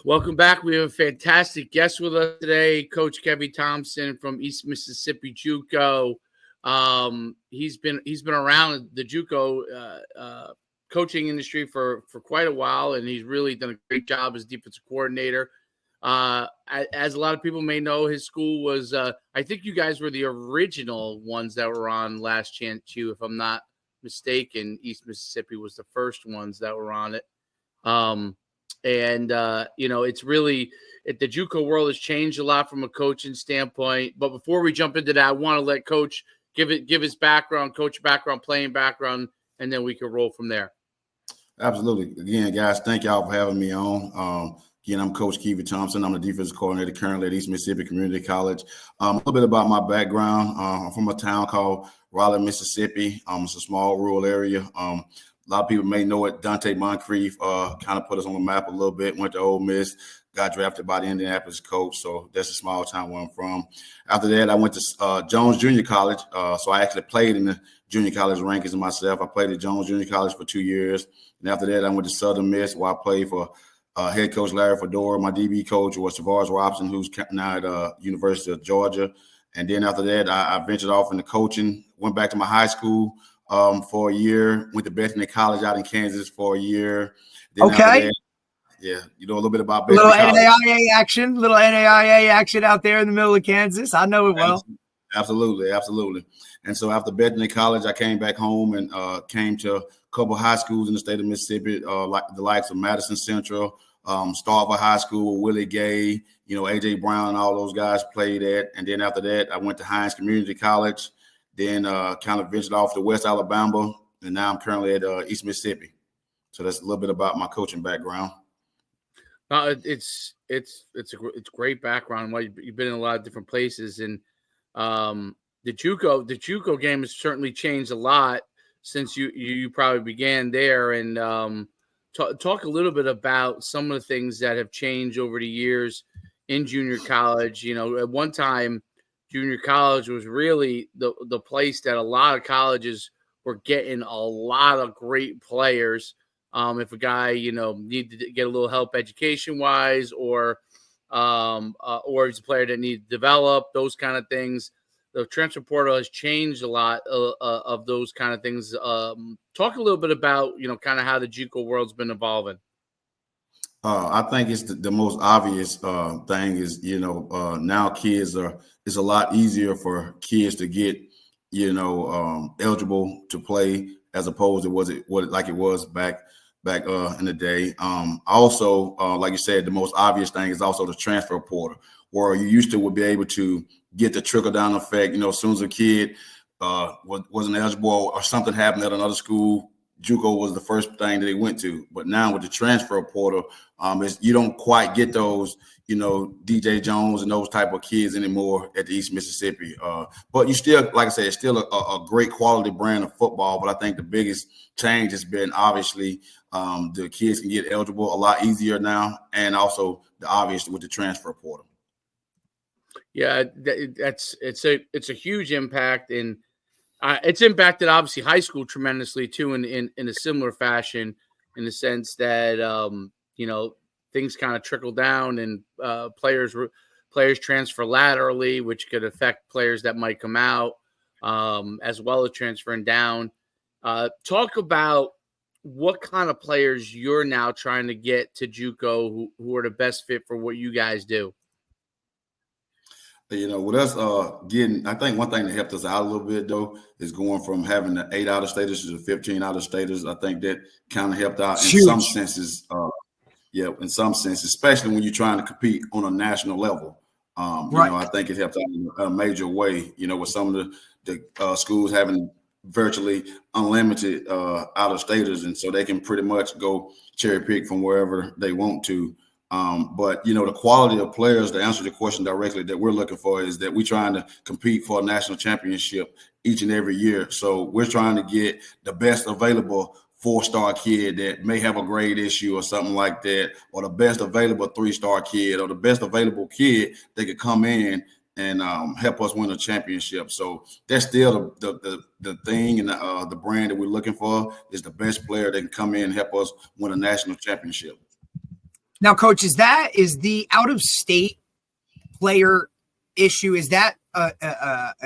Welcome back. We have a fantastic guest with us today, Coach Kevie Thompson from East Mississippi JUCO. He's been around the JUCO coaching industry for quite a while, and he's really done a great job as defensive coordinator. As a lot of people may know, his school was I think you guys were the original ones that were on Last Chance U, if I'm not mistaken. East Mississippi was the first ones that were on it. It's really the JUCO world has changed a lot from a coaching standpoint. But before we jump into that, I want to let Coach give his background, coach background, playing background, and then we can roll from there. Absolutely. Again, guys, thank y'all for having me on. Again, I'm Coach Kevie Thompson. I'm the defensive coordinator currently at East Mississippi Community College. A little bit about my background. I'm from a town called Raleigh, Mississippi. It's a small rural area. A lot of people may know it. Dante Moncrief kind of put us on the map a little bit. Went to Ole Miss, got drafted by the Indianapolis Colts. So that's a small town where I'm from. After that, I went to Jones Junior College. So I actually played in the junior college rankings myself. I played at Jones Junior College for 2 years. And after that, I went to Southern Miss, where I played for head coach Larry Fedora. My DB coach was Tavares Robinson, who's now at University of Georgia. And then after that, I ventured off into coaching, went back to my high school for a year, went to Bethany College out in Kansas for a year. Then okay. Yeah, you know a little bit about Bethany little NAIA action out there in the middle of Kansas. I know it well. Absolutely. And so after Bethany College, I came back home and came to a couple high schools in the state of Mississippi, like the likes of Madison Central, Starkville High School, Willie Gay, A.J. Brown, all those guys played at. And then after that, I went to Hines Community College, then kind of ventured off to West Alabama, and now I'm currently at East Mississippi. So that's a little bit about my coaching background. It's great background. Well, you've been in a lot of different places, and the JUCO game has certainly changed a lot since you probably began there. And talk a little bit about some of the things that have changed over the years in junior college. At one time, junior college was really the place that a lot of colleges were getting a lot of great players. If a guy, needed to get a little help education wise, or he's a player that needs to develop, those kind of things. The transfer portal has changed a lot of those kind of things. Talk a little bit about, kind of how the JUCO world's been evolving. I think it's the most obvious thing is, now it's a lot easier for kids to get, eligible to play as opposed to like it was back in the day. Also, like you said, the most obvious thing is also the transfer portal, where you used to would be able to get the trickle down effect. As soon as a kid wasn't eligible or something happened at another school, JUCO was the first thing that they went to. But now with the transfer portal, you don't quite get those, DJ Jones and those type of kids anymore at the East Mississippi. But you still, like I said, it's still a great quality brand of football. But I think the biggest change has been obviously the kids can get eligible a lot easier now, and also the obvious with the transfer portal. Yeah, it's a huge impact, and it's impacted obviously high school tremendously too, in a similar fashion, in the sense that things kind of trickle down, and players transfer laterally, which could affect players that might come out, as well as transferring down. Talk about what kind of players you're now trying to get to JUCO who are the best fit for what you guys do. With us I think one thing that helped us out a little bit, though, is going from having the 8 out-of-staters to the 15 out-of-staters. I think that kind of helped out in some senses. In some senses, especially when you're trying to compete on a national level. Right. I think it helped out in a major way, with some of the schools having virtually unlimited out-of-staters, and so they can pretty much go cherry pick from wherever they want to. But the quality of players, to answer the question directly, that we're looking for is that we're trying to compete for a national championship each and every year. So we're trying to get the best available 4-star kid that may have a grade issue or something like that, or the best available 3-star kid, or the best available kid that could come in and help us win a championship. So that's still the thing, and the brand that we're looking for is the best player that can come in and help us win a national championship. Now, Coach, is the out of state player issue? Is that